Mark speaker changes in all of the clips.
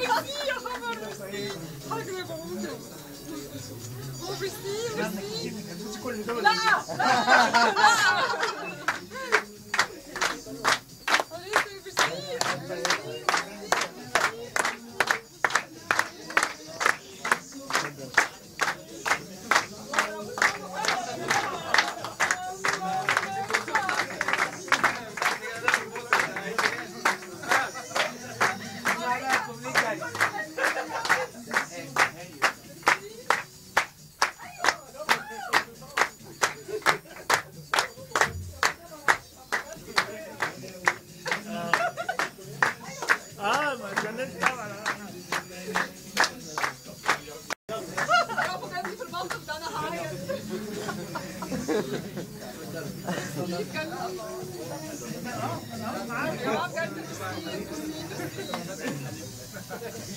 Speaker 1: ميرسي يا خبر. ميرسي حضرتك يا بابا. ميرسي ميرسي. لا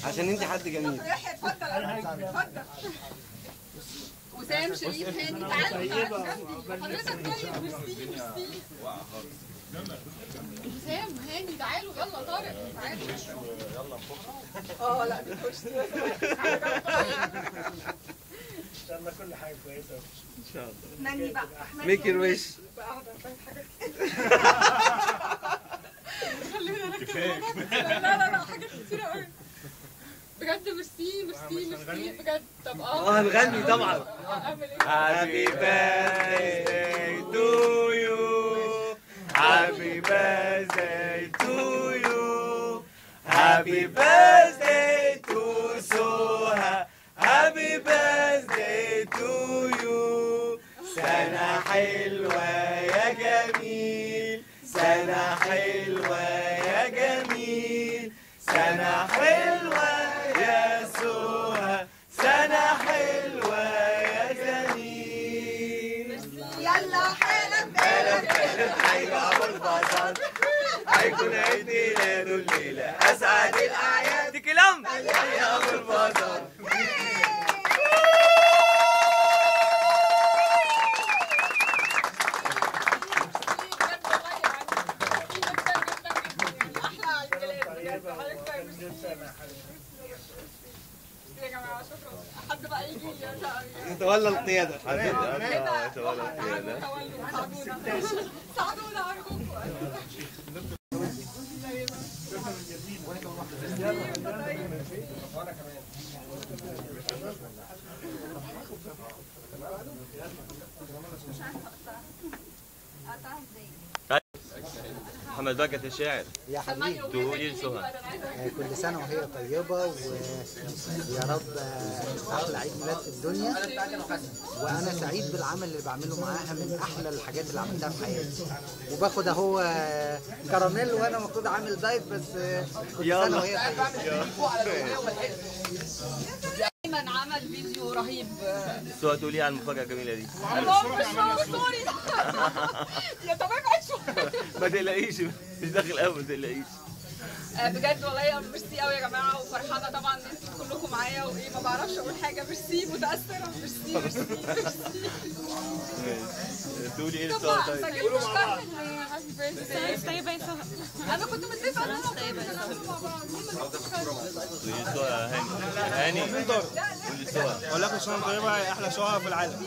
Speaker 2: عشان انت حد جميل.
Speaker 1: اتفضل اتفضل. وسام شريف هاني تعالوا حضرتك. طيب ميرسي ميرسي. وسام هاني تعالوا يلا. طارق تعالوا يلا. لا دي خش
Speaker 3: ان شاء الله كل حاجه كويسه ان شاء الله.
Speaker 1: ناني بقى
Speaker 2: ميك يور ويش.
Speaker 1: خلينا نركز. لا حاجات كتيرة قوي بجد. ميرسي ميرسي ميرسي بجد. طب
Speaker 2: هنغني طبعا.
Speaker 1: هابي
Speaker 2: birthday to you. Happy birthday to you. Happy birthday to Soha. Happy birthday to you. سنة حلوة يا جميل. سنة حلوة يا جميل. سنة حلوة يا سوها. سنة حلوة يا جميل.
Speaker 1: يلا حالا
Speaker 2: بالك هيبقى أبو البصل. هيكون عيد ميلاده الليلة أسعد الأعياد. كلام يا أبو البصل.
Speaker 1: يا جماعه شكرا. حد بقى يجي
Speaker 2: يتولى القيادة.
Speaker 1: يتولى القيادة. ساعدونا ارجوكم.
Speaker 2: محمد بكت الشاعر
Speaker 4: يا حبيبي
Speaker 2: تقولي لسهى
Speaker 4: كل سنة وهي طيبة ويا رب أحلى عيد ميلاد في الدنيا. وأنا سعيد بالعمل اللي بعمله معاها، من أحلى الحاجات اللي عملتها في حياتي. وباخد أهو كراميل وأنا المفروض عامل دايت، بس كل سنة وهي طيبة.
Speaker 1: ايمن عمل فيديو رهيب.
Speaker 2: سهى تقولي على المفاجأة الجميلة دي.
Speaker 1: سوري يا طب ابعد شوية.
Speaker 2: ما تقلقيش مش داخل قوي، ما تقلقيش.
Speaker 1: بجد والله ميرسي قوي يا جماعه، وفرحانه طبعا ان انتوا كلكم معايا. وايه ما بعرفش اقول حاجه. ميرسي متاثره. ميرسي ميرسي
Speaker 2: تقولي ايه لسهى طيب؟
Speaker 1: سجلوا مع بعض. هابي بيرثداي. طيبه يا سهى. انا كنت متفقه ان انا طيبه يا سهى.
Speaker 2: قولي لسهى هاني. قولي لسهى.
Speaker 3: اقول لكم سنه طيبه، احلى سهى في العالم.